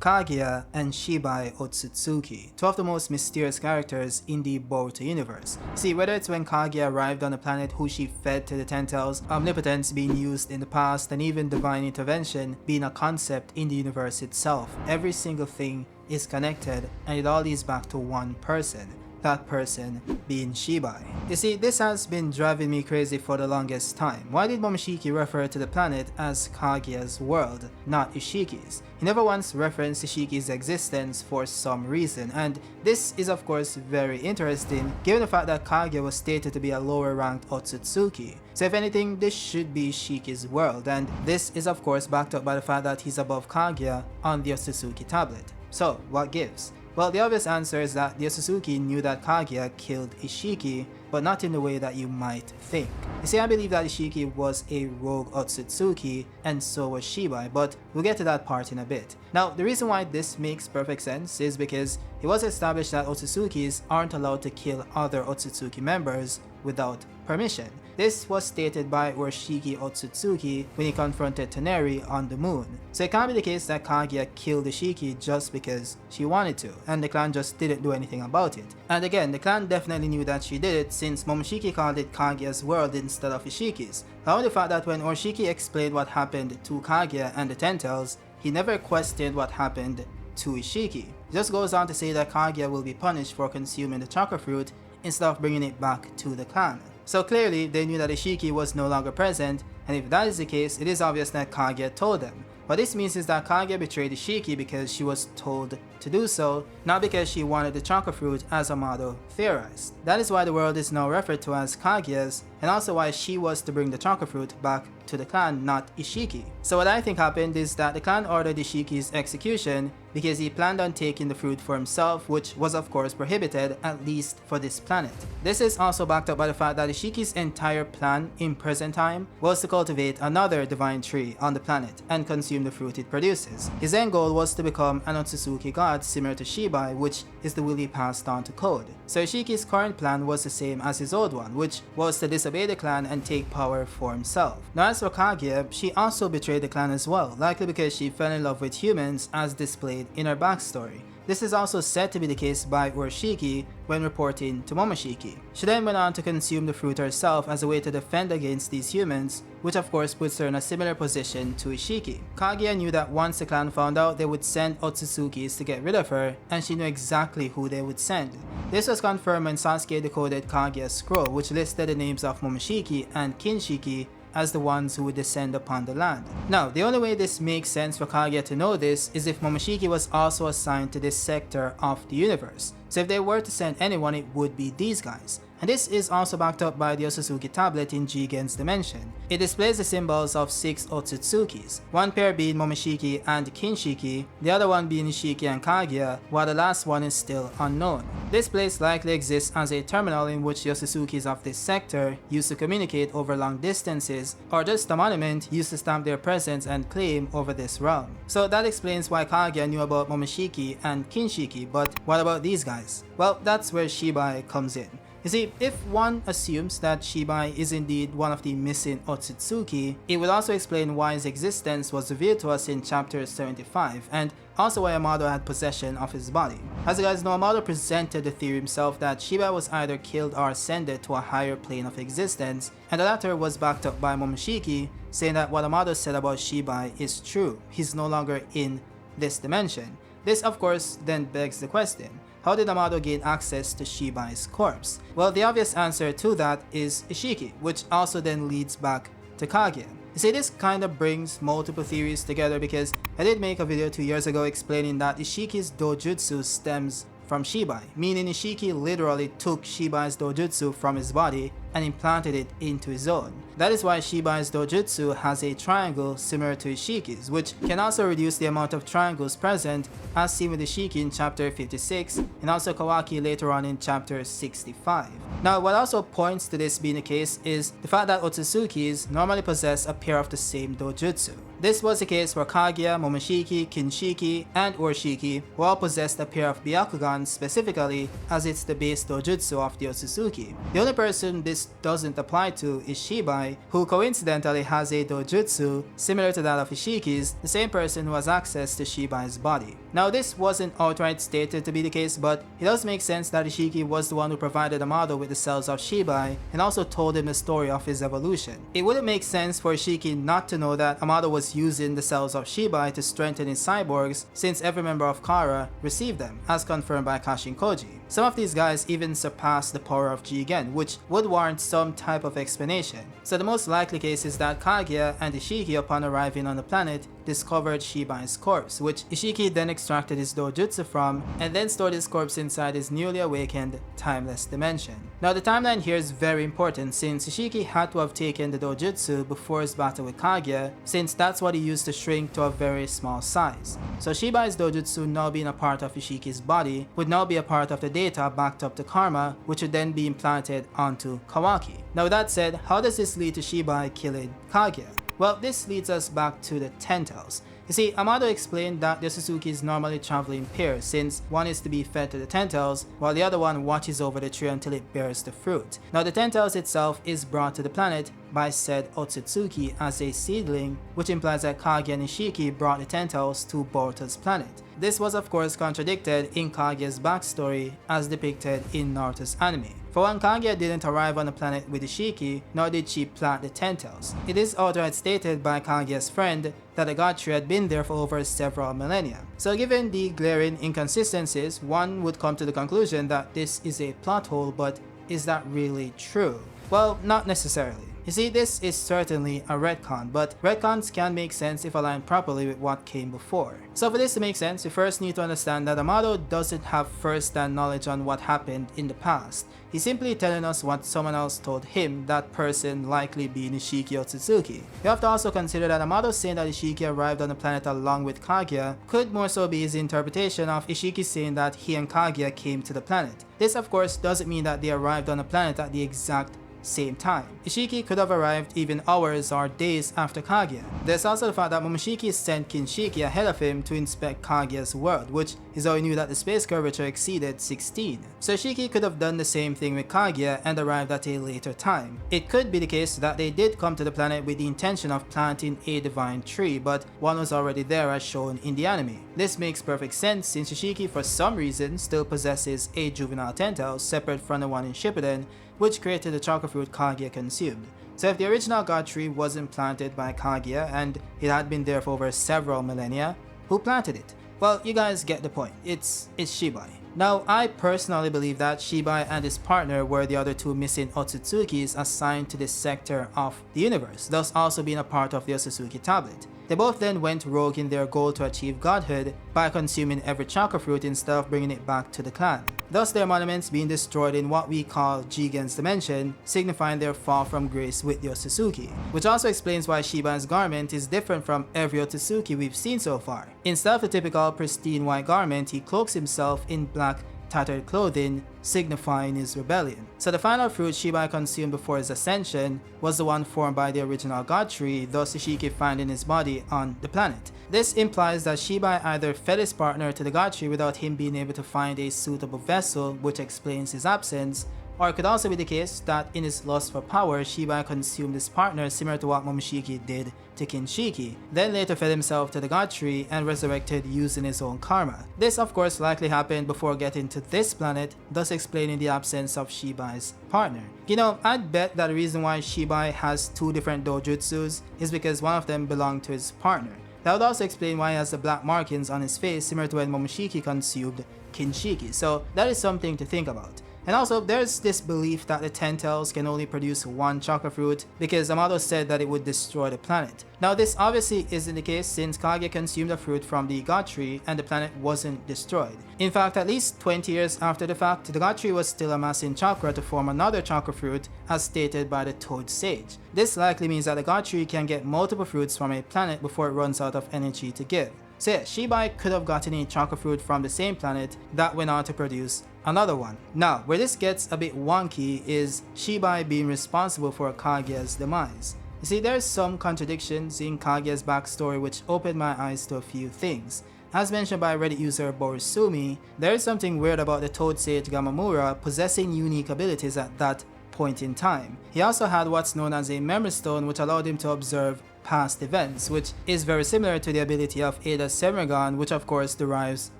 Kaguya and Shibai Otsutsuki, two of the most mysterious characters in the Boruto Universe. See, whether it's when Kaguya arrived on the planet who she fed to the Ten Tails, omnipotence being used in the past, and even divine intervention being a concept in the universe itself, every single thing is connected and it all leads back to one person. That person being Shibai. You see, this has been driving me crazy for the longest time. Why did Momoshiki refer to the planet as Kaguya's world, not Ishiki's? He never once referenced Ishiki's existence for some reason, and this is of course very interesting given the fact that Kaguya was stated to be a lower ranked Otsutsuki. So if anything, this should be Ishiki's world, and this is of course backed up by the fact that he's above Kaguya on the Otsutsuki tablet. So what gives? Well, the obvious answer is that the Otsutsuki knew that Kaguya killed Ishiki, but not in the way that you might think. You see, I believe that Ishiki was a rogue Otsutsuki, and so was Shibai, but we'll get to that part in a bit. Now, the reason why this makes perfect sense is because it was established that Otsutsukis aren't allowed to kill other Otsutsuki members without permission. This was stated by Urashiki Otsutsuki when he confronted Toneri on the moon. So it can't be the case that Kaguya killed Ishiki just because she wanted to, and the clan just didn't do anything about it. And again, the clan definitely knew that she did it since Momoshiki called it Kaguya's world instead of Ishiki's. However, the fact that when Urashiki explained what happened to Kaguya and the Ten Tails, he never questioned what happened to Ishiki. It just goes on to say that Kaguya will be punished for consuming the chakra fruit instead of bringing it back to the clan. So clearly, they knew that Ishiki was no longer present, and if that is the case, it is obvious that Kaguya told them. What this means is that Kaguya betrayed Ishiki because she was told to do so, not because she wanted the chakra fruit as Amado theorized. That is why the world is now referred to as Kaguya's, and also why she was to bring the chakra fruit back to the clan, not Ishiki. So what I think happened is that the clan ordered Ishiki's execution because he planned on taking the fruit for himself, which was of course prohibited, at least for this planet. This is also backed up by the fact that Ishiki's entire plan in present time was to cultivate another divine tree on the planet and consume the fruit it produces. His end goal was to become an Otsutsuki god similar to Shibai, which is the will he passed on to Code. So Ishiki's current plan was the same as his old one, which was to disobey the clan and take power for himself. Now as for Kaguya, she also betrayed the clan as well, likely because she fell in love with humans as displayed in her backstory. This is also said to be the case by Urashiki when reporting to Momoshiki. She then went on to consume the fruit herself as a way to defend against these humans, which of course puts her in a similar position to Ishiki. Kaguya knew that once the clan found out, they would send Otsutsukis to get rid of her, and she knew exactly who they would send. This was confirmed when Sasuke decoded Kaguya's scroll, which listed the names of Momoshiki and Kinshiki as the ones who would descend upon the land. Now, the only way this makes sense for Kaguya to know this is if Momoshiki was also assigned to this sector of the universe. So if they were to send anyone, it would be these guys. And this is also backed up by the Otsutsuki tablet in Jigen's dimension. It displays the symbols of 6 Otsutsukis, one pair being Momoshiki and Kinshiki, the other one being Ishiki and Kaguya, while the last one is still unknown. This place likely exists as a terminal in which the Otsutsukis of this sector used to communicate over long distances, or just a monument used to stamp their presence and claim over this realm. So that explains why Kaguya knew about Momoshiki and Kinshiki, but what about these guys? Well, that's where Shibai comes in. You see, if one assumes that Shibai is indeed one of the missing Otsutsuki, it would also explain why his existence was revealed to us in chapter 75, and also why Amado had possession of his body. As you guys know, Amado presented the theory himself that Shibai was either killed or ascended to a higher plane of existence, and the latter was backed up by Momoshiki, saying that what Amado said about Shibai is true. He's no longer in this dimension. This of course then begs the question, how did Amado gain access to Shibai's corpse? Well, the obvious answer to that is Ishiki, which also then leads back to Kaguya. You see, this kind of brings multiple theories together because I did make a video 2 years ago explaining that Ishiki's dojutsu stems from Shibai, meaning Ishiki literally took Shibai's dojutsu from his body and implanted it into his own. That is why Shibai's dojutsu has a triangle similar to Ishiki's, which can also reduce the amount of triangles present as seen with Ishiki in chapter 56 and also Kawaki later on in chapter 65. Now, what also points to this being the case is the fact that Otsutsukis normally possess a pair of the same dojutsu. This was the case for Kaguya, Momoshiki, Kinshiki, and Urashiki, who all possessed a pair of Byakugans specifically, as it's the base dojutsu of the Otsutsuki. The only person this doesn't apply to is Shibai, who coincidentally has a dojutsu similar to that of Ishiki's, the same person who has access to Shibai's body. Now this wasn't outright stated to be the case, but it does make sense that Ishiki was the one who provided Amado with the cells of Shibai and also told him the story of his evolution. It wouldn't make sense for Ishiki not to know that Amado was using the cells of Shibai to strengthen his cyborgs, since every member of Kara received them, as confirmed by Kashin Koji. Some of these guys even surpassed the power of Jigen, which would warrant some type of explanation. So the most likely case is that Kaguya and Ishiki, upon arriving on the planet, discovered Shibai's corpse, which Ishiki then extracted his dojutsu from, and then stored his corpse inside his newly awakened timeless dimension. Now the timeline here is very important, since Ishiki had to have taken the dojutsu before his battle with Kaguya, since that's what he used to shrink to a very small size. So Shibai's dojutsu, now being a part of Ishiki's body, would now be a part of the data backed up to karma, which would then be implanted onto Kawaki. Now with that said, how does this lead to Shibai killing Kaguya? Well, this leads us back to the Tentals. You see, Amado explained that the Otsutsuki's normally travel in pairs, since one is to be fed to the Tentals, while the other one watches over the tree until it bears the fruit. Now the Tentals itself is brought to the planet by said Otsutsuki as a seedling, which implies that Kaguya and Ishiki brought the Tentals to Boruto's planet. This was of course contradicted in Kaguya's backstory as depicted in Naruto's anime. For one, Kaguya didn't arrive on the planet with Ishiki, nor did she plant the Tentals. It is outright stated by Kaguya's friend that the god tree had been there for over several millennia. So given the glaring inconsistencies, one would come to the conclusion that this is a plot hole, but is that really true? Well, not necessarily. You see, this is certainly a retcon, but retcons can make sense if aligned properly with what came before. So for this to make sense, we first need to understand that Amado doesn't have first-hand knowledge on what happened in the past. He's simply telling us what someone else told him, that person likely being Ishiki Otsutsuki. You have to also consider that Amado saying that Ishiki arrived on the planet along with Kaguya could more so be his interpretation of Ishiki saying that he and Kaguya came to the planet. This of course doesn't mean that they arrived on the planet at the exact same time. Ishiki could have arrived even hours or days after Kaguya. There's also the fact that Momoshiki sent Kinshiki ahead of him to inspect Kaguya's world, which is how he knew that the space curvature exceeded 16. So Ishiki could have done the same thing with Kaguya and arrived at a later time. It could be the case that they did come to the planet with the intention of planting a divine tree, but one was already there as shown in the anime. This makes perfect sense since Ishiki for some reason still possesses a juvenile Tentel separate from the one in Shippuden, which created the chakra fruit Kaguya consumed. So if the original god tree wasn't planted by Kaguya and it had been there for over several millennia, who planted it? Well, you guys get the point. It's Shibai. Now, I personally believe that Shibai and his partner were the other two missing Otsutsukis assigned to this sector of the universe, thus also being a part of the Otsutsuki tablet. They both then went rogue in their goal to achieve godhood by consuming every chakra fruit instead of bringing it back to the clan. Thus their monuments being destroyed in what we call Jigen's dimension, signifying their fall from grace with the Otsutsuki. Which also explains why Shibai's garment is different from every Otsutsuki we've seen so far. Instead of the typical pristine white garment, he cloaks himself in black tattered clothing, signifying his rebellion. So the final fruit Shibai consumed before his ascension was the one formed by the original god tree, thus Ishiki finding his body on the planet. This implies that Shibai either fed his partner to the god tree without him being able to find a suitable vessel, which explains his absence, or it could also be the case that in his lust for power, Shibai consumed his partner similar to what Momoshiki did to Kinshiki, then later fed himself to the god tree and resurrected using his own karma. This of course likely happened before getting to this planet, thus explaining the absence of Shibai's partner. You know, I'd bet that the reason why Shibai has two different dojutsus is because one of them belonged to his partner. That would also explain why he has the black markings on his face similar to when Momoshiki consumed Kinshiki, so that is something to think about. And also, there's this belief that the Tentals can only produce one chakra fruit because Amado said that it would destroy the planet. Now this obviously isn't the case since Kaguya consumed the fruit from the god tree and the planet wasn't destroyed. In fact, at least 20 years after the fact, the god tree was still amassing chakra to form another chakra fruit as stated by the Toad Sage. This likely means that the god tree can get multiple fruits from a planet before it runs out of energy to give. So yeah, Shibai could have gotten a chakra fruit from the same planet that went on to produce another one. Now, where this gets a bit wonky is Shibai being responsible for Kaguya's demise. You see, there's some contradictions in Kaguya's backstory which opened my eyes to a few things. As mentioned by Reddit user Borusumi, there is something weird about the Toad Sage Gamamura possessing unique abilities at that point in time. He also had what's known as a memory stone which allowed him to observe past events, which is very similar to the ability of Ada's Semiragon, which of course derives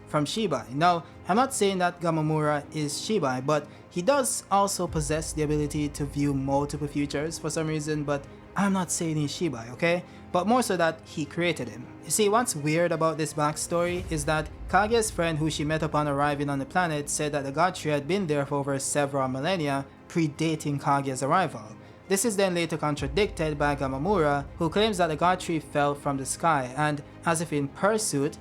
from Shibai. Now, I'm not saying that Gamamura is Shibai, but he does also possess the ability to view multiple futures for some reason, but I'm not saying he's Shibai, okay? But more so that he created him. You see, what's weird about this backstory is that Kaguya's friend who she met upon arriving on the planet said that the god tree had been there for over several millennia, predating Kaguya's arrival. This is then later contradicted by Gamamura, who claims that the god tree fell from the sky, and as if in pursuit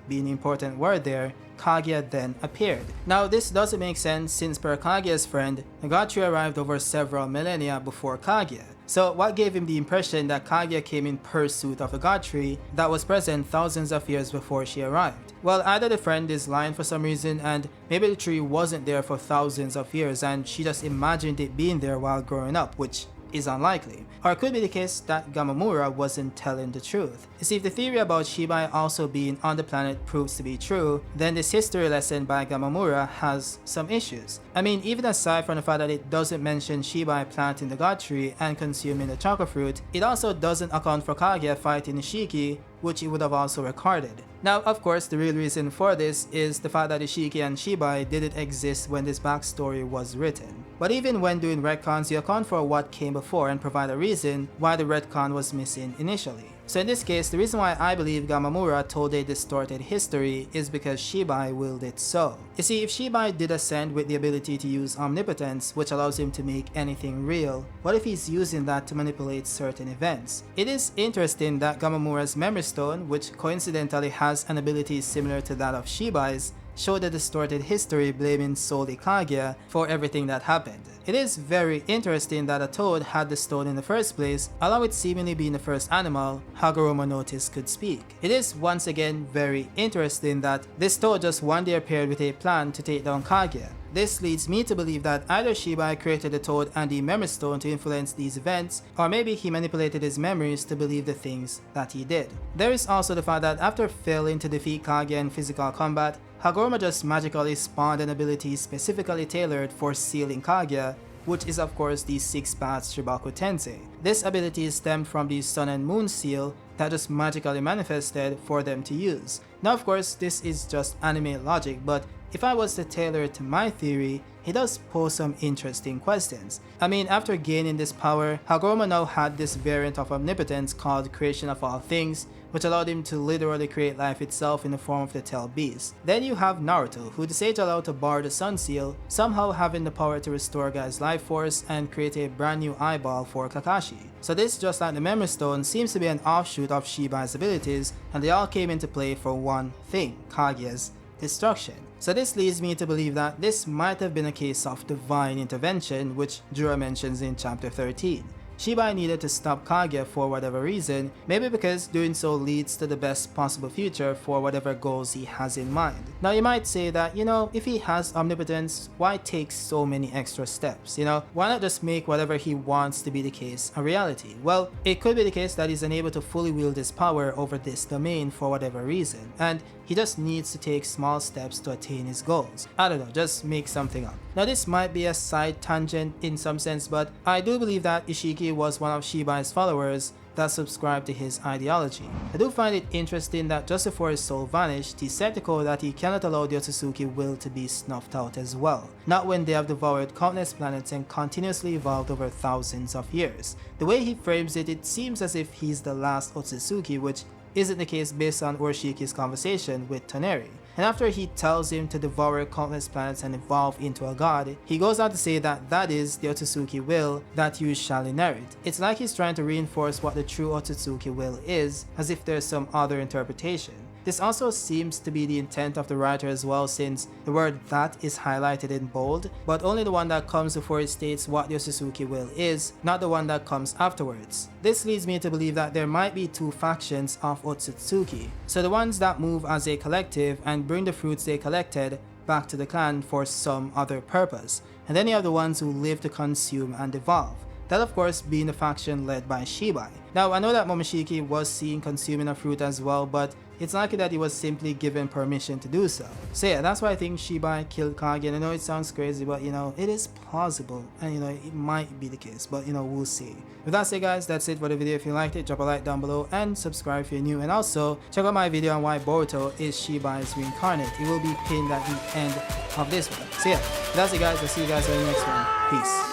being an important word there, Kaguya then appeared. Now this doesn't make sense since per Kaguya's friend, the god tree arrived over several millennia before Kaguya. So what gave him the impression that Kaguya came in pursuit of the god tree that was present thousands of years before she arrived? Well, either the friend is lying for some reason and maybe the tree wasn't there for thousands of years and she just imagined it being there while growing up, which is unlikely. Or it could be the case that Gamamura wasn't telling the truth. You see, if the theory about Shibai also being on the planet proves to be true, then this history lesson by Gamamura has some issues. I mean, even aside from the fact that it doesn't mention Shibai planting the god tree and consuming the choco fruit, it also doesn't account for Kaguya fighting Ishiki, which it would have also recorded. Now, of course, the real reason for this is the fact that Ishiki and Shibai didn't exist when this backstory was written. But even when doing retcons, you account for what came before and provide a reason why the retcon was missing initially. So in this case, the reason why I believe Gamamura told a distorted history is because Shibai willed it so. You see, if Shibai did ascend with the ability to use omnipotence, which allows him to make anything real, what if he's using that to manipulate certain events? It is interesting that Gamamura's memory stone, which coincidentally has an ability similar to that of Shibai's, showed a distorted history blaming solely Kaguya for everything that happened. It is very interesting that a toad had the stone in the first place, along with seemingly being the first animal Hagoromo noticed could speak. It is once again very interesting that this toad just one day appeared with a plan to take down Kaguya. This leads me to believe that either Shibai created the toad and the memory stone to influence these events, or maybe he manipulated his memories to believe the things that he did. There is also the fact that after failing to defeat Kaguya in physical combat, Hagoromo just magically spawned an ability specifically tailored for sealing Kaguya, which is of course the 6 Paths Shibaku Tensei. This ability stemmed from the Sun and Moon seal that just magically manifested for them to use. Now of course this is just anime logic, but if I was to tailor it to my theory, it does pose some interesting questions. I mean, after gaining this power, Hagoromo now had this variant of omnipotence called Creation of All Things, which allowed him to literally create life itself in the form of the tailed beast. Then you have Naruto, who the sage allowed to borrow the Sun Seal, somehow having the power to restore Guy's life force and create a brand new eyeball for Kakashi. So this, just like the Memory Stone, seems to be an offshoot of Shibai's abilities, and they all came into play for one thing, Kaguya's destruction. So this leads me to believe that this might have been a case of divine intervention, which Jura mentions in chapter 13. Shibai needed to stop Kaguya for whatever reason, maybe because doing so leads to the best possible future for whatever goals he has in mind. Now you might say that, if he has omnipotence, why take so many extra steps? Why not just make whatever he wants to be the case a reality? Well, it could be the case that he's unable to fully wield his power over this domain for whatever reason, and he just needs to take small steps to attain his goals. I don't know, just make something up. Now this might be a side tangent in some sense, but I do believe that Ishiki was one of Shibai's followers that subscribed to his ideology. I do find it interesting that just before his soul vanished, he said to Ko that he cannot allow the Otsutsuki will to be snuffed out as well, not when they have devoured countless planets and continuously evolved over thousands of years. The way he frames it, it seems as if he's the last Otsutsuki, which isn't the case based on Urashiki's conversation with Toneri. And after he tells him to devour countless planets and evolve into a god, he goes on to say that that is the Otsutsuki will that you shall inherit. It's like he's trying to reinforce what the true Otsutsuki will is, as if there's some other interpretation. This also seems to be the intent of the writer as well, since the word that is highlighted in bold, but only the one that comes before it states what the Otsutsuki will is, not the one that comes afterwards. This leads me to believe that there might be two factions of Otsutsuki. So the ones that move as a collective and bring the fruits they collected back to the clan for some other purpose, and then you have the ones who live to consume and evolve. that of course being the faction led by Shibai. Now I know that Momoshiki was seen consuming a fruit as well, but it's likely that he was simply given permission to do so. So yeah, that's why I think Shibai killed Kaguya, and I know it sounds crazy, but you know, it is plausible, and you know, it might be the case, but you know, we'll see. With that said guys, that's it for the video. If you liked it, drop a like down below and subscribe if you're new, and also check out my video on why Boruto is Shibai's reincarnate. It will be pinned at the end of this one. So yeah, with that said guys, I'll see you guys in the next one. Peace.